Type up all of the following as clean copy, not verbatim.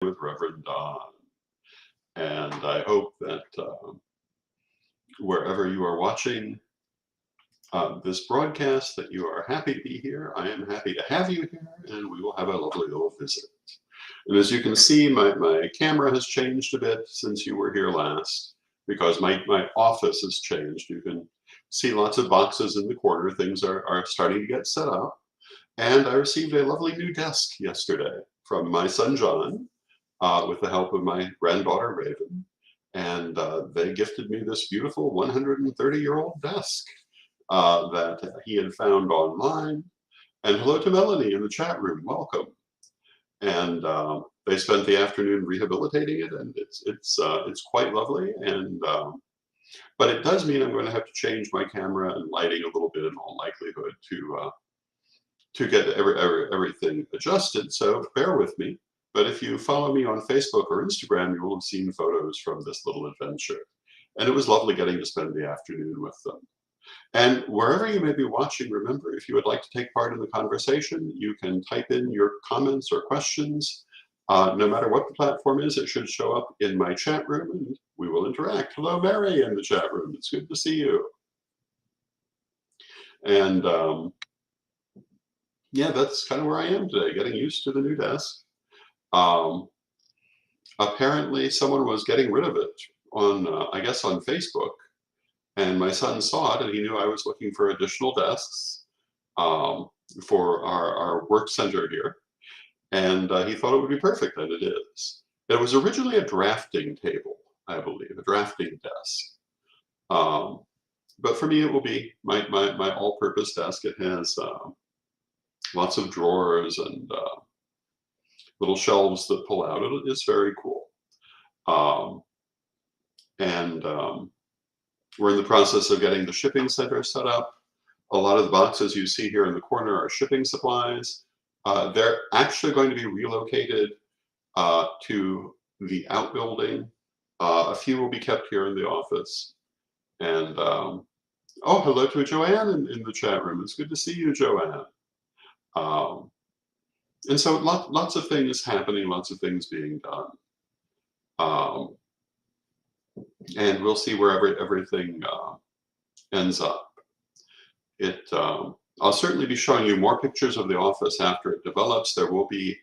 with Rev Don. And I hope that wherever you are watching this broadcast, that you are happy to be here. I am happy to have you here, and we will have a lovely little visit. And as you can see, my camera has changed a bit since you were here last, because my office has changed. You can see lots of boxes in the corner. Things are starting to get set up. And I received a lovely new desk yesterday from my son John, with the help of my granddaughter Raven. And they gifted me this beautiful 130-year-old desk that he had found online. And hello to Melanie in the chat room, welcome. And they spent the afternoon rehabilitating it, and it's quite lovely. And but it does mean I'm going to have to change my camera and lighting a little bit in all likelihood to get everything adjusted. So bear with me. But if you follow me on Facebook or Instagram, you will have seen photos from this little adventure. And it was lovely getting to spend the afternoon with them. And wherever you may be watching, remember, if you would like to take part in the conversation, you can type in your comments or questions. No matter what the platform is, it should show up in my chat room, and we will interact. Hello, Mary, in the chat room. It's good to see you. And yeah, that's kind of where I am today, getting used to the new desk. Apparently, someone was getting rid of it on, I guess, on Facebook. And my son saw it, and he knew I was looking for additional desks for our work center here. And he thought it would be perfect, and it is. It was originally a drafting table, I believe, a drafting desk. But for me, it will be my all-purpose desk. It has lots of drawers and little shelves that pull out. It's very cool. We're in the process of getting the shipping center set up. A lot of the boxes you see here in the corner are shipping supplies. They're actually going to be relocated to the outbuilding. A few will be kept here in the office. And oh, hello to Joanne in the chat room. It's good to see you, Joanne. And so lots of things happening, lots of things being done. And we'll see where everything ends up. I'll certainly be showing you more pictures of the office after it develops. There will be,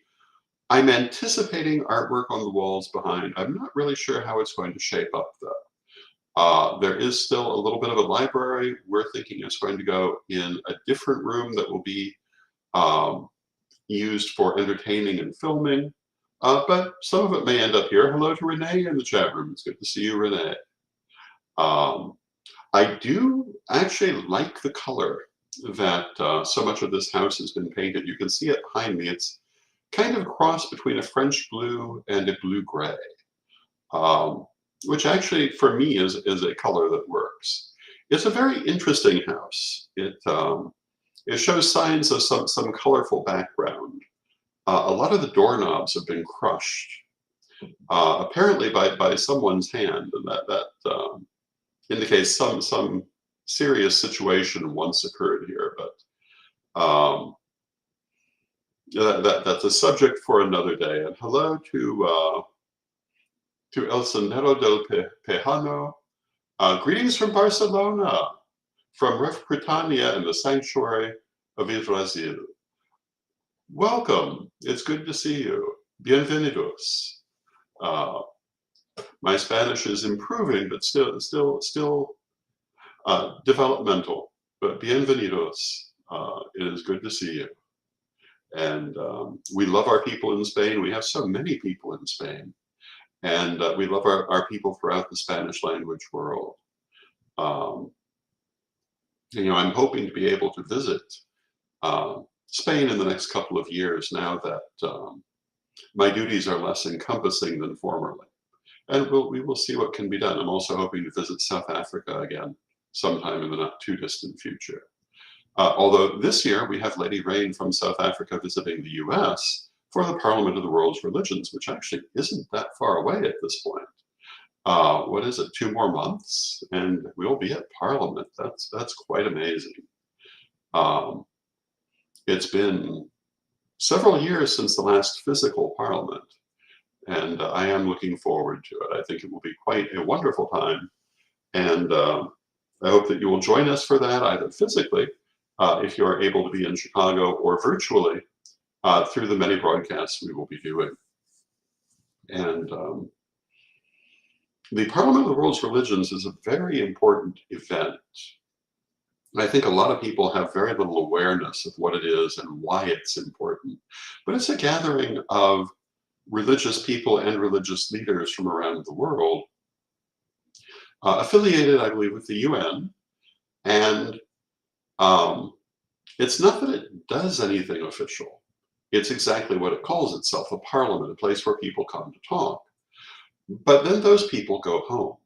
I'm anticipating artwork on the walls behind. I'm not really sure how it's going to shape up though. There is still a little bit of a library. We're thinking it's going to go in a different room that will be used for entertaining and filming. But some of it may end up here. Hello to Renee in the chat room. It's good to see you, Renee. I do actually like the color that so much of this house has been painted. You can see it behind me. It's kind of a cross between a French blue and a blue gray, which actually for me is a color that works. It's a very interesting house. It shows signs of some colorful background. A lot of the doorknobs have been crushed, apparently by someone's hand, and that indicates some serious situation once occurred here. But that's a subject for another day. And hello to El Sendero del Pejano. Greetings from Barcelona, from Rev Britannia and the Sanctuary of Israel. Welcome. It's good to see you. Bienvenidos. My Spanish is improving, but still developmental. But bienvenidos. It is good to see you. And we love our people in Spain. We have so many people in Spain. And we love our people throughout the Spanish language world. You know, I'm hoping to be able to visit Spain in the next couple of years now that my duties are less encompassing than formerly. And we will see what can be done. I'm also hoping to visit South Africa again sometime in the not too distant future. Although this year we have Lady Rain from South Africa visiting the US for the Parliament of the World's Religions, which actually isn't that far away at this point. What is it, 2 more months? And we'll be at Parliament. That's quite amazing. It's been several years since the last physical Parliament. And I am looking forward to it. I think it will be quite a wonderful time. And I hope that you will join us for that, either physically, if you are able to be in Chicago, or virtually through the many broadcasts we will be doing. And the Parliament of the World's Religions is a very important event. And I think a lot of people have very little awareness of what it is and why it's important. But it's a gathering of religious people and religious leaders from around the world, affiliated, I believe, with the UN. And it's not that it does anything official. It's exactly what it calls itself, a parliament, a place where people come to talk. But then those people go home.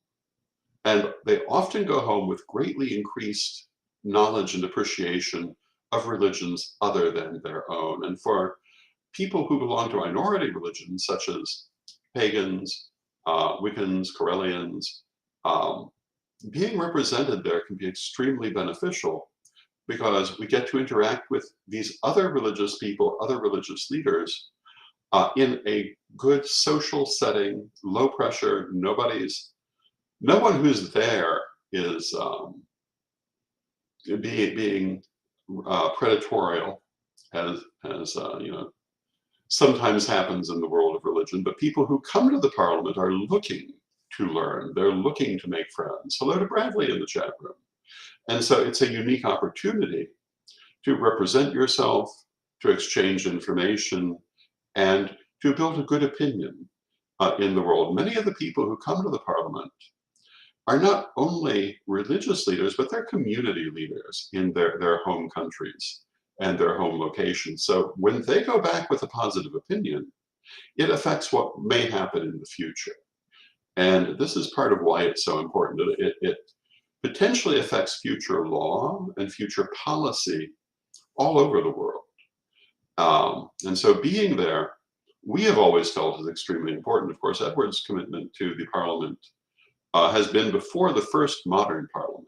And they often go home with greatly increased knowledge and appreciation of religions other than their own. And for people who belong to minority religions, such as pagans, Wiccans, Corellians, being represented there can be extremely beneficial, because we get to interact with these other religious people, other religious leaders, in a good social setting, low pressure. No one who's there is being predatorial, as sometimes happens in the world of religion. But people who come to the Parliament are looking to learn. They're looking to make friends. Hello to Bradley in the chat room. And so it's a unique opportunity to represent yourself, to exchange information, and to build a good opinion in the world. Many of the people who come to the Parliament are not only religious leaders, but they're community leaders in their home countries and their home locations. So when they go back with a positive opinion, it affects what may happen in the future. And this is part of why it's so important. It potentially affects future law and future policy all over the world. And so being there, we have always felt is extremely important. Of course, Edward's commitment to the Parliament has been before the first modern Parliament.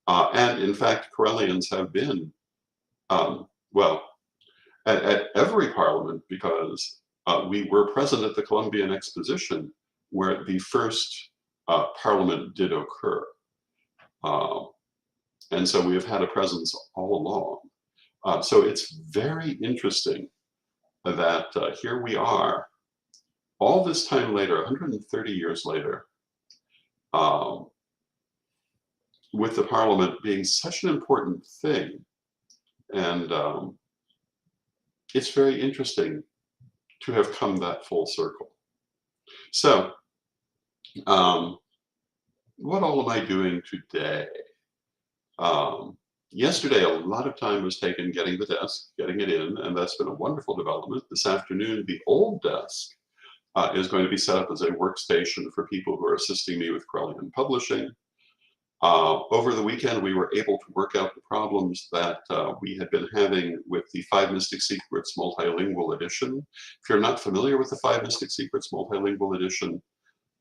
And in fact, Corellians have been, well, at every Parliament, because we were present at the Columbian Exposition, where the first Parliament did occur. And so we have had a presence all along. So it's very interesting that here we are, all this time later, 130 years later, with the Parliament being such an important thing. And it's very interesting to have come that full circle. So, what all am I doing today? Yesterday, a lot of time was taken getting the desk, getting it in, and that's been a wonderful development. This afternoon, the old desk is going to be set up as a workstation for people who are assisting me with Corellian publishing. Over the weekend, we were able to work out the problems that we had been having with the 5 Mystic Secrets Multilingual Edition. If you're not familiar with the 5 Mystic Secrets Multilingual Edition,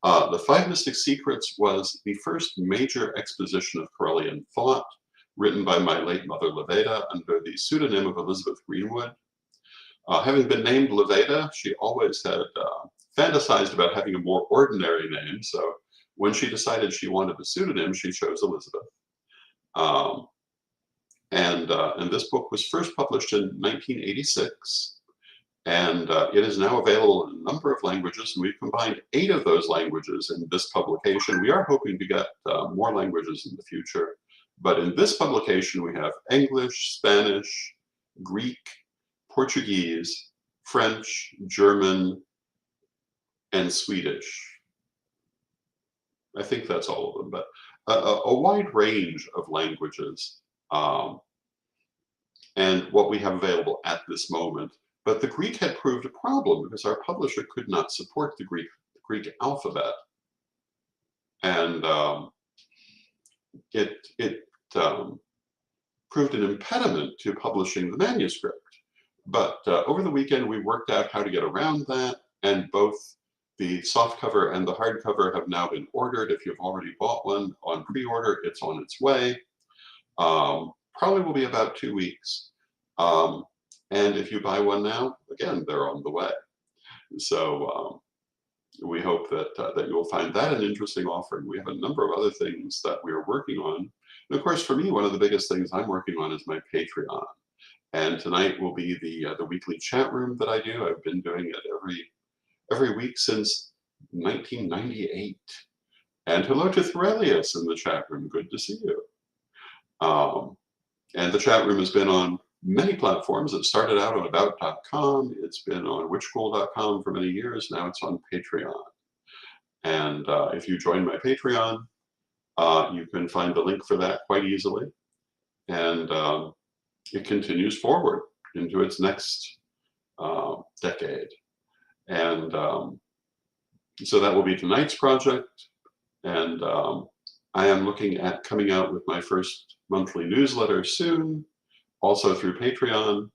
the 5 Mystic Secrets was the first major exposition of Corellian thought, written by my late mother Leveda under the pseudonym of Elizabeth Greenwood. Having been named Leveda, she always had fantasized about having a more ordinary name. So when she decided she wanted a pseudonym, she chose Elizabeth. And this book was first published in 1986. And it is now available in a number of languages, and we've combined 8 of those languages in this publication. We are hoping to get more languages in the future. But in this publication, we have English, Spanish, Greek, Portuguese, French, German, and Swedish. I think that's all of them, but a wide range of languages and what we have available at this moment. But the Greek had proved a problem because our publisher could not support the Greek alphabet. And it proved an impediment to publishing the manuscript. But over the weekend, we worked out how to get around that, and both the softcover and the hardcover have now been ordered. If you've already bought one on pre-order, it's on its way. Probably will be about 2 weeks. And if you buy one now, again, they're on the way. So we hope that you'll find that an interesting offering. We have a number of other things that we are working on. And of course, for me, one of the biggest things I'm working on is my Patreon. And tonight will be the weekly chat room that I do. I've been doing it every week since 1998. And hello to Threlius in the chat room. Good to see you. And the chat room has been on many platforms. It started out on about.com. It's been on witchcool.com for many years. Now it's on Patreon. And if you join my Patreon, you can find the link for that quite easily. And it continues forward into its next decade. And so that will be tonight's project. And I am looking at coming out with my first monthly newsletter soon, also through Patreon.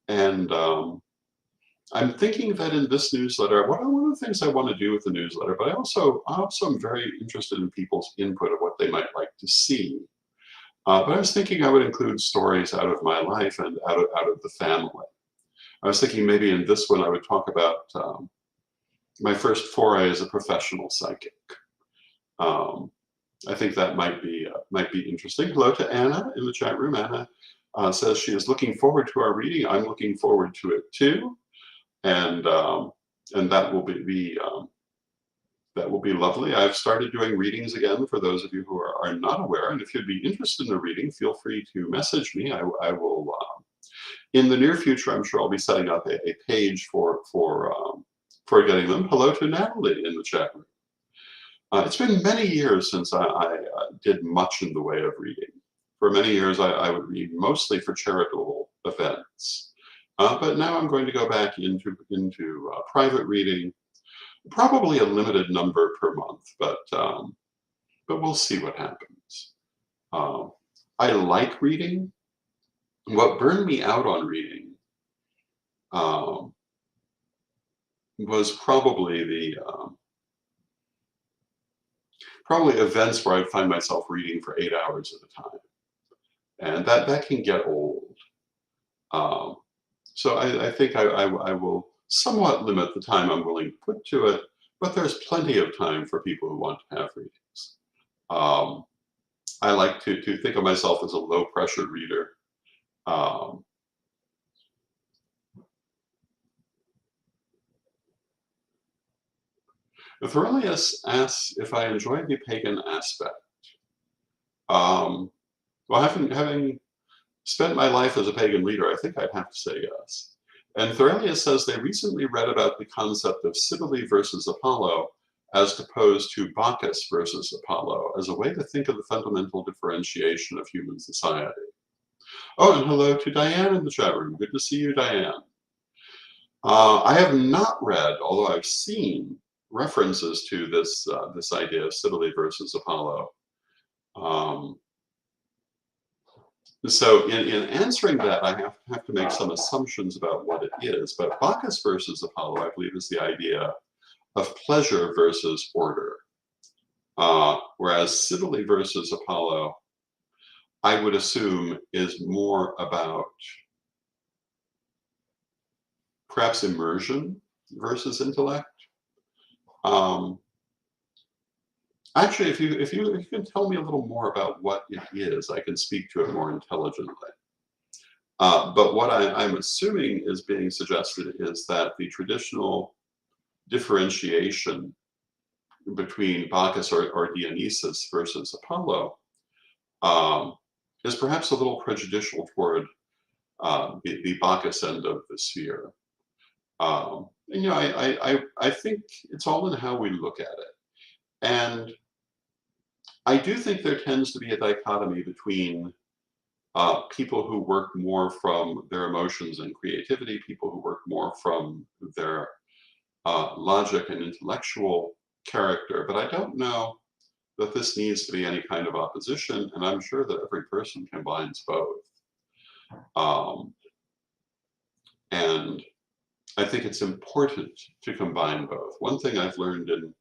And I'm thinking that in this newsletter, one of the things I want to do with the newsletter, but I also am very interested in people's input of what they might like to see. But I was thinking I would include stories out of my life and out of the family. I was thinking maybe in this one I would talk about my first foray as a professional psychic. I think that might be interesting. Hello to Anna in the chat room. Anna says she is looking forward to our reading. I'm looking forward to it too, and that will be lovely. I've started doing readings again for those of you who are not aware. And if you'd be interested in a reading, feel free to message me. I will. In the near future, I'm sure I'll be setting up a page for getting them. Hello to Natalie in the chat room. It's been many years since I did much in the way of reading. For many years, I would read mostly for charitable events. But now I'm going to go back into private reading, probably a limited number per month, but we'll see what happens. I like reading. What burned me out on reading was probably events where I'd find myself reading for 8 hours at a time, and that can get old. So I think I will somewhat limit the time I'm willing to put to it, but there's plenty of time for people who want to have readings. I like to think of myself as a low pressure reader. Aurelius asks if I enjoy the pagan aspect. Well, having spent my life as a pagan reader, I think I'd have to say yes. And Thorelius says they recently read about the concept of Cybele versus Apollo as opposed to Bacchus versus Apollo as a way to think of the fundamental differentiation of human society. Oh, and hello to Diane in the chat room. Good to see you, Diane. I have not read, although I've seen references to this idea of Cybele versus Apollo. So in answering that, I have to make some assumptions about what it is. But Bacchus versus Apollo, I believe, is the idea of pleasure versus order. Whereas Cybele versus Apollo, I would assume, is more about perhaps immersion versus intellect. Actually, if you can tell me a little more about what it is, I can speak to it more intelligently. But what I'm assuming is being suggested is that the traditional differentiation between Bacchus or Dionysus versus Apollo is perhaps a little prejudicial toward the Bacchus end of the sphere. And I think it's all in how we look at it. And I do think there tends to be a dichotomy between people who work more from their emotions and creativity, people who work more from their logic and intellectual character. But I don't know that this needs to be any kind of opposition, and I'm sure that every person combines both. And I think it's important to combine both. One thing I've learned in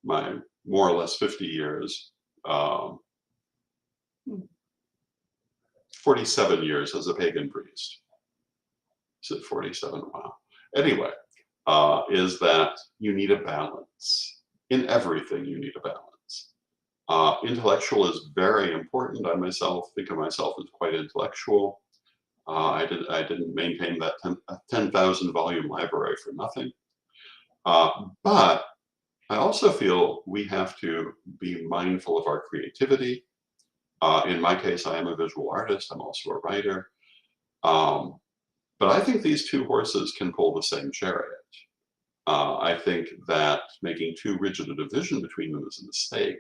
my more or less 50 years, 47 years as a pagan priest. Is it 47? Wow. Anyway, is that you need a balance. In everything, you need a balance. Intellectual is very important. I myself think of myself as quite intellectual. I didn't maintain that 10,000 volume library for nothing. But I also feel we have to be mindful of our creativity. In my case, I am a visual artist. I'm also a writer. Um, but I think these two horses can pull the same chariot. I think that making too rigid a division between them is a mistake,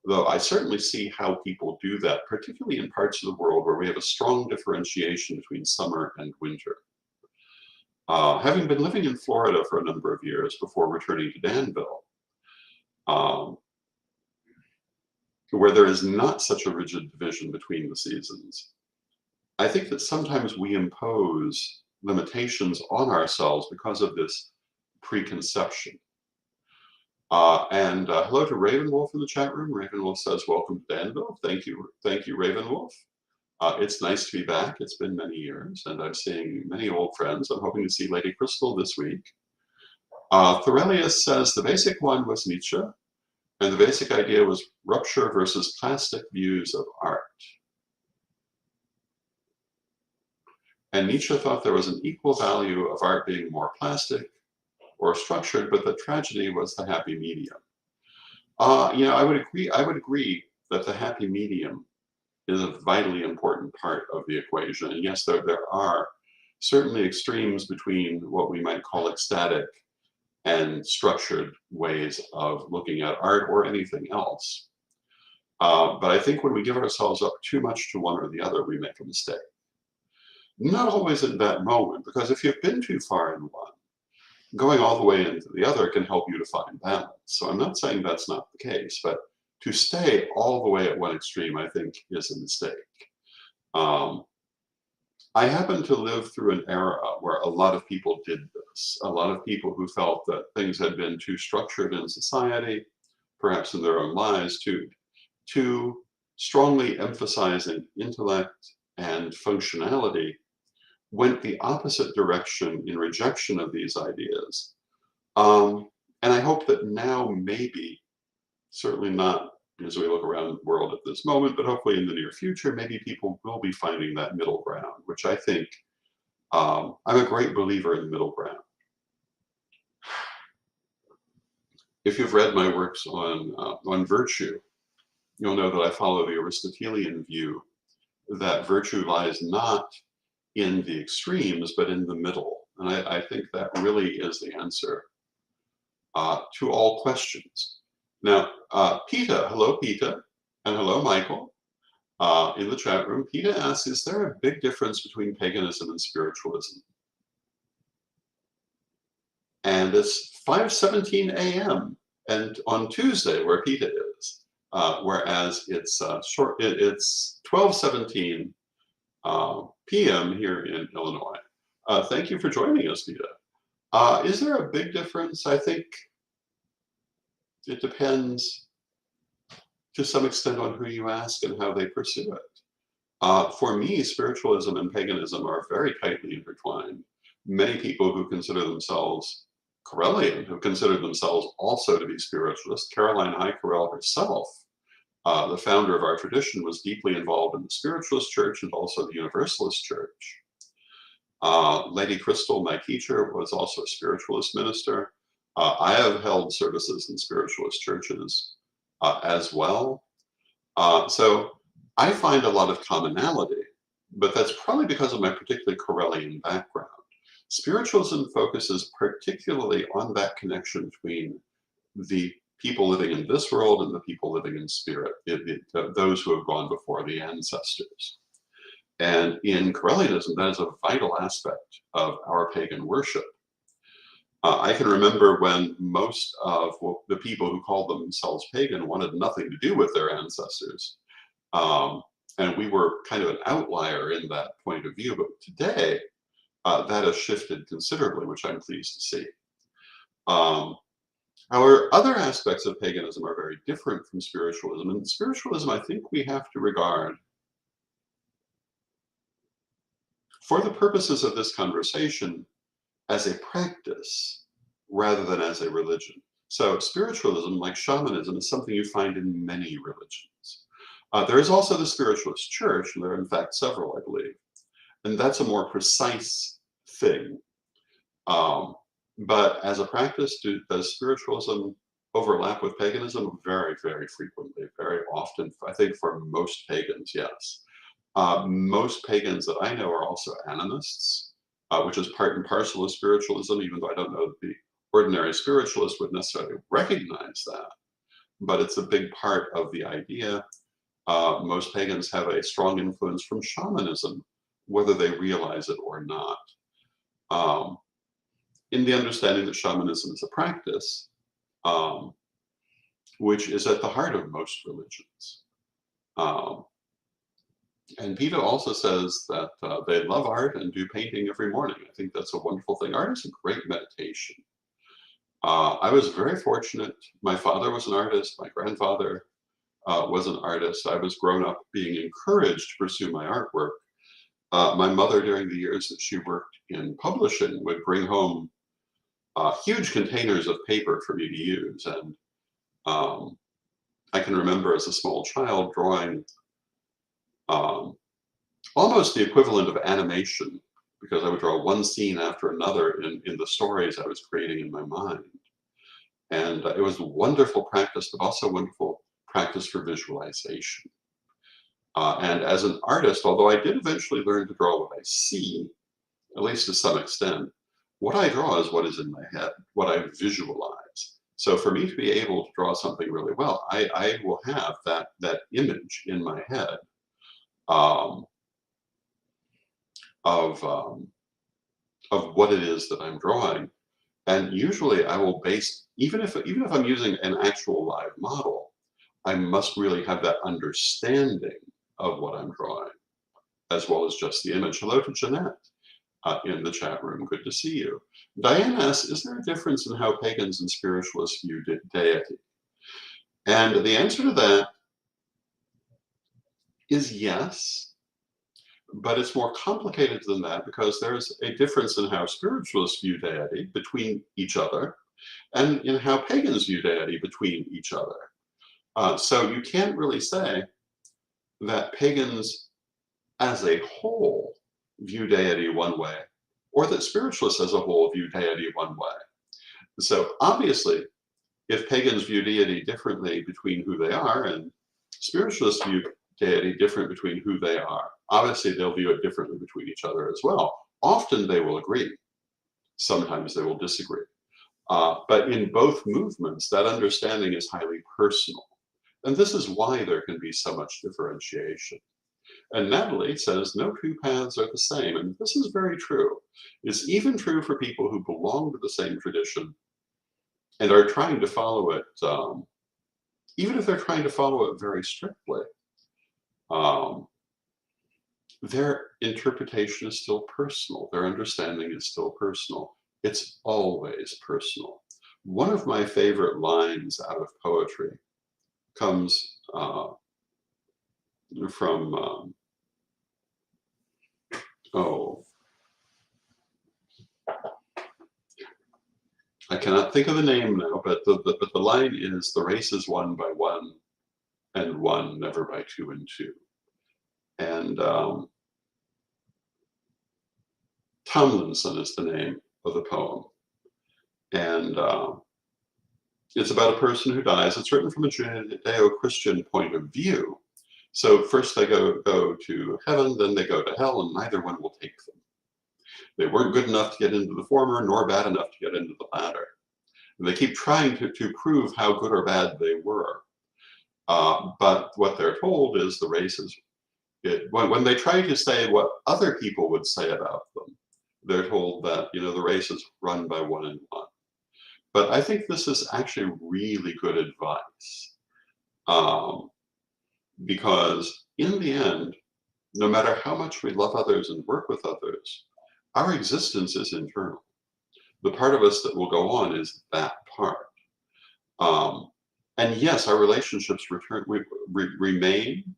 though I certainly see how people do that, particularly in parts of the world where we have a strong differentiation between summer and winter. Having been living in Florida for a number of years before returning to Danville, um, where there is not such a rigid division between the seasons, I think that sometimes we impose limitations on ourselves because of this preconception. And hello to Ravenwolf in the chat room. Ravenwolf says, welcome to Danville. Thank you, Ravenwolf. It's nice to be back. It's been many years, and I'm seeing many old friends. I'm hoping to see Lady Crystal this week. Thorelius says the basic one was Nietzsche, and the basic idea was rupture versus plastic views of art. And Nietzsche thought there was an equal value of art being more plastic or structured, but that tragedy was the happy medium. I would agree. I would agree that the happy medium is a vitally important part of the equation. And yes, there are certainly extremes between what we might call ecstatic and structured ways of looking at art or anything else. But I think when we give ourselves up too much to one or the other, we make a mistake. Not always in that moment, because if you've been too far in one, going all the way into the other can help you to find balance. So I'm not saying that's not the case, but to stay all the way at one extreme, I think, is a mistake. I happen to live through an era where a lot of people did this. A lot of people who felt that things had been too structured in society, perhaps in their own lives, too strongly emphasizing intellect and functionality, went the opposite direction in rejection of these ideas. And I hope that now maybe, certainly not as we look around the world at this moment, but hopefully in the near future, maybe people will be finding that middle ground, which I think, I'm a great believer in middle ground. If you've read my works on virtue, you'll know that I follow the Aristotelian view that virtue lies not in the extremes, but in the middle. And I think that really is the answer to all questions. Now, Peta, hello Peta, and hello Michael, in the chat room. Peta asks, is there a big difference between paganism and spiritualism? And it's 5:17 a.m. and on Tuesday, where Peta is, whereas it's it's 12:17 p.m. here in Illinois. Thank you for joining us, Peta. Is there a big difference? I think it depends to some extent on who you ask and how they pursue it. For me, spiritualism and paganism are very tightly intertwined. Many people who consider themselves Correllian, who consider themselves also to be spiritualists, Caroline High-Correll herself, the founder of our tradition, was deeply involved in the Spiritualist Church and also the Universalist Church. Lady Crystal, my teacher, was also a spiritualist minister. I have held services in spiritualist churches as well. So I find a lot of commonality, but that's probably because of my particularly Correllian background. Spiritualism focuses particularly on that connection between the people living in this world and the people living in spirit, those who have gone before, the ancestors. And in Correllianism, that is a vital aspect of our pagan worship. I can remember when most of the people who called themselves pagan wanted nothing to do with their ancestors. And we were kind of an outlier in that point of view. But today, that has shifted considerably, which I'm pleased to see. However, other aspects of paganism are very different from spiritualism. And spiritualism, I think we have to regard, for the purposes of this conversation, as a practice rather than as a religion. So spiritualism, like shamanism, is something you find in many religions. There is also the spiritualist church, and there are in fact several, I believe, and that's a more precise thing. Um, but as a practice, does spiritualism overlap with paganism? Very, very frequently, very often. I think for most pagans, yes. Most pagans that I know are also animists, which is part and parcel of spiritualism, even though I don't know that the ordinary spiritualist would necessarily recognize that. But it's a big part of the idea. Most pagans have a strong influence from shamanism, whether they realize it or not. In the understanding that shamanism is a practice, um, which is at the heart of most religions. Um, and Peter also says that they love art and do painting every morning. I think that's a wonderful thing. Art is a great meditation. I was very fortunate. My father was an artist. My grandfather was an artist. I was grown up being encouraged to pursue my artwork. My mother, during the years that she worked in publishing, would bring home huge containers of paper for me to use. And I can remember as a small child drawing almost the equivalent of animation, because I would draw one scene after another in the stories I was creating in my mind. And it was a wonderful practice, but also a wonderful practice for visualization. And as an artist, although I did eventually learn to draw what I see, at least to some extent, what I draw is what is in my head, what I visualize. So for me to be able to draw something really well, I will have that image in my head um, of what it is that I'm drawing. And usually I will base, even if I'm using an actual live model, I must really have that understanding of what I'm drawing, as well as just the image. Hello to Jeanette in the chat room. Good to see you. Diane asks, is there a difference in how pagans and spiritualists view deity? And the answer to that is yes, but it's more complicated than that, because there's a difference in how spiritualists view deity between each other and in how pagans view deity between each other. So you can't really say that pagans as a whole view deity one way, or that spiritualists as a whole view deity one way. So obviously, if pagans view deity differently between who they are, and spiritualists view deity different between who they are, obviously they'll view it differently between each other as well. Often they will agree. Sometimes they will disagree. But in both movements, that understanding is highly personal. And this is why there can be so much differentiation. And Natalie says, no two paths are the same. And this is very true. It's even true for people who belong to the same tradition and are trying to follow it, even if they're trying to follow it very strictly. Their interpretation is still personal. Their understanding is still personal. It's always personal. One of my favorite lines out of poetry comes from, I cannot think of the name now, but the line is, the race is won by one, and one, never by two and two. And Tomlinson is the name of the poem. And it's about a person who dies. It's written from a Judeo-Christian point of view. So first they go to heaven, then they go to hell, and neither one will take them. They weren't good enough to get into the former, nor bad enough to get into the latter. And they keep trying to prove how good or bad they were. But what they're told is the race is, when they try to say what other people would say about them, they're told that, you know, the race is run by one and one. But I think this is actually really good advice, because in the end, no matter how much we love others and work with others, our existence is internal. The part of us that will go on is that part. And yes, our relationships remain.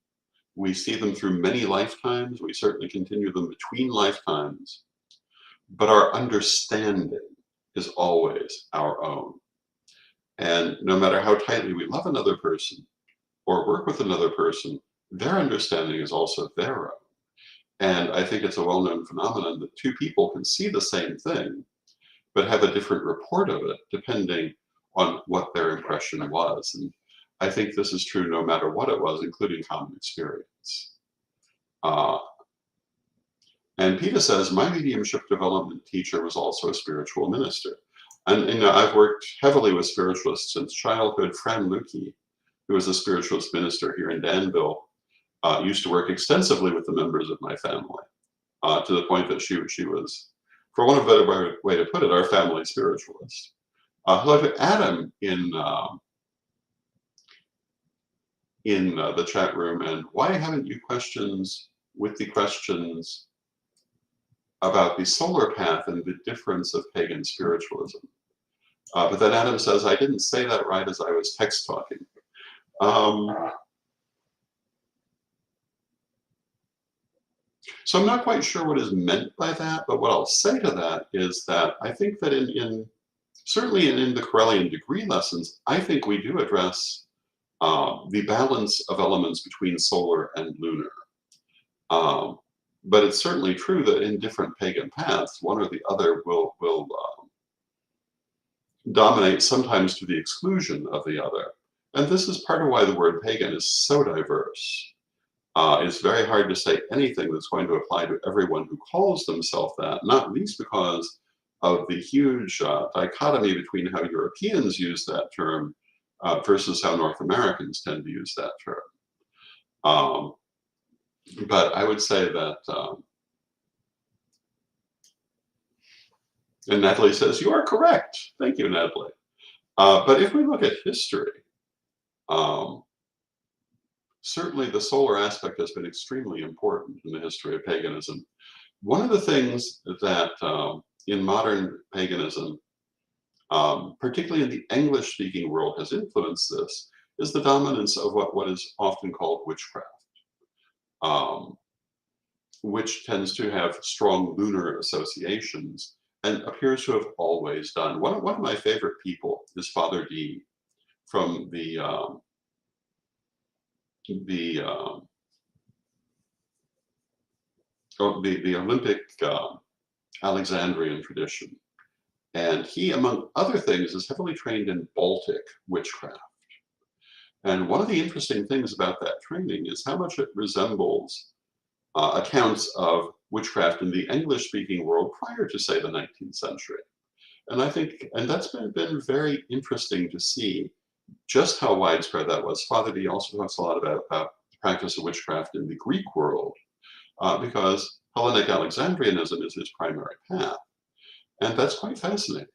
We see them through many lifetimes. We certainly continue them between lifetimes. But our understanding is always our own. And no matter how tightly we love another person or work with another person, their understanding is also their own. And I think it's a well-known phenomenon that two people can see the same thing, but have a different report of it depending on what their impression was. And I think this is true no matter what it was, including common experience. And Peter says, my mediumship development teacher was also a spiritual minister. And I've worked heavily with spiritualists since childhood. Fran Lukey, who was a spiritualist minister here in Danville, used to work extensively with the members of my family, to the point that she was, for want of a better way to put it, our family spiritualist. Hello to Adam in the chat room, and why haven't you questions with the questions about the solar path and the difference of pagan spiritualism? But then Adam says, I didn't say that right as I was text talking. So I'm not quite sure what is meant by that, but what I'll say to that is that I think that certainly in the Correllian degree lessons, I think we do address the balance of elements between solar and lunar. But it's certainly true that in different pagan paths, one or the other will dominate, sometimes to the exclusion of the other. And this is part of why the word pagan is so diverse. It's very hard to say anything that's going to apply to everyone who calls themselves that, not least because of the huge dichotomy between how Europeans use that term versus how North Americans tend to use that term. But I would say that, and Natalie says, you are correct. Thank you, Natalie. But if we look at history, certainly the solar aspect has been extremely important in the history of paganism. One of the things that in modern paganism, particularly in the English-speaking world, has influenced this is the dominance of what is often called witchcraft, which tends to have strong lunar associations and appears to have always done. One of my favorite people is Father D from the Olympic Alexandrian tradition. And he, among other things, is heavily trained in Baltic witchcraft. And one of the interesting things about that training is how much it resembles accounts of witchcraft in the English-speaking world prior to, say, the 19th century. And I think, and that's been very interesting to see just how widespread that was. Father D also talks a lot about the practice of witchcraft in the Greek world, because Hellenic Alexandrianism is his primary path. And that's quite fascinating.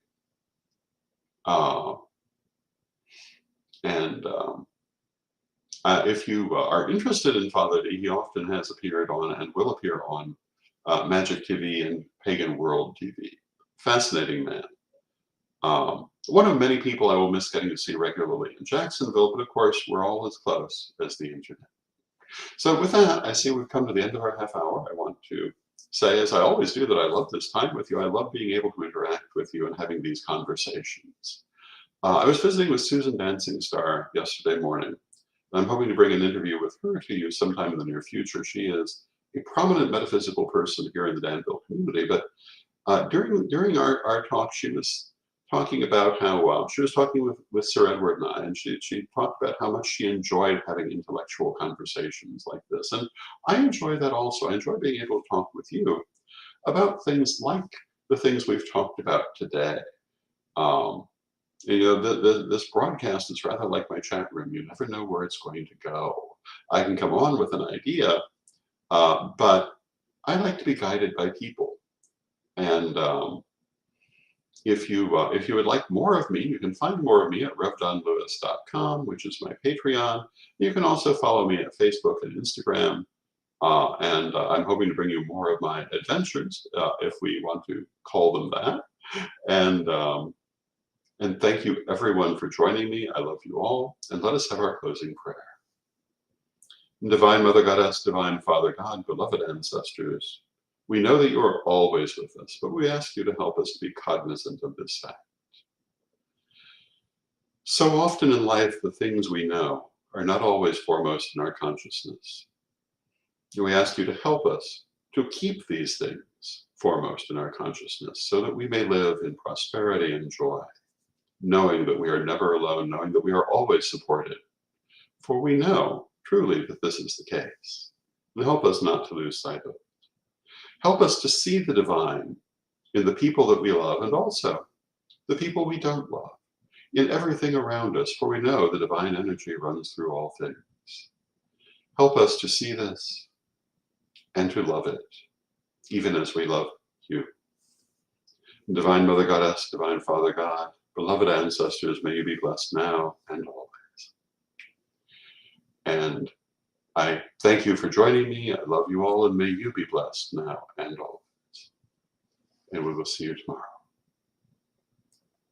If you are interested in Father D, he often has appeared on and will appear on Magic TV and Pagan World TV. Fascinating man. One of many people I will miss getting to see regularly in Jacksonville, but of course, we're all as close as the internet. So with that, I see we've come to the end of our half hour. I want to say, as I always do, that I love this time with you. I love being able to interact with you and having these conversations. I was visiting with Susan Dancing Star yesterday morning. I'm hoping to bring an interview with her to you sometime in the near future. She is a prominent metaphysical person here in the Danville community, but during our talk, she was talking about how she was talking with Sir Edward and I, and she talked about how much she enjoyed having intellectual conversations like this. And I enjoy that also. I enjoy being able to talk with you about things like the things we've talked about today. This broadcast is rather like my chat room. You never know where it's going to go. I can come on with an idea, but I like to be guided by people. And if you would like more of me, you can find more of me at revdonlewis.com, which is my Patreon. You can also follow me at Facebook and Instagram. And I'm hoping to bring you more of my adventures, if we want to call them that. And thank you everyone for joining me. I love you all. And let us have our closing prayer. Divine Mother Goddess, Divine Father God, beloved ancestors, We know that you are always with us, but we ask you to help us be cognizant of this fact. So often in life, the things we know are not always foremost in our consciousness. And we ask you to help us to keep these things foremost in our consciousness so that we may live in prosperity and joy, knowing that we are never alone, knowing that we are always supported. For we know truly that this is the case. And help us not to lose sight of it. Help us to see the divine in the people that we love and also the people we don't love, in everything around us, for we know the divine energy runs through all things. Help us to see this and to love it, even as we love you. Divine Mother Goddess, Divine Father God, beloved ancestors, may you be blessed now and always. And I thank you for joining me. I love you all, and may you be blessed now and always. And we will see you tomorrow.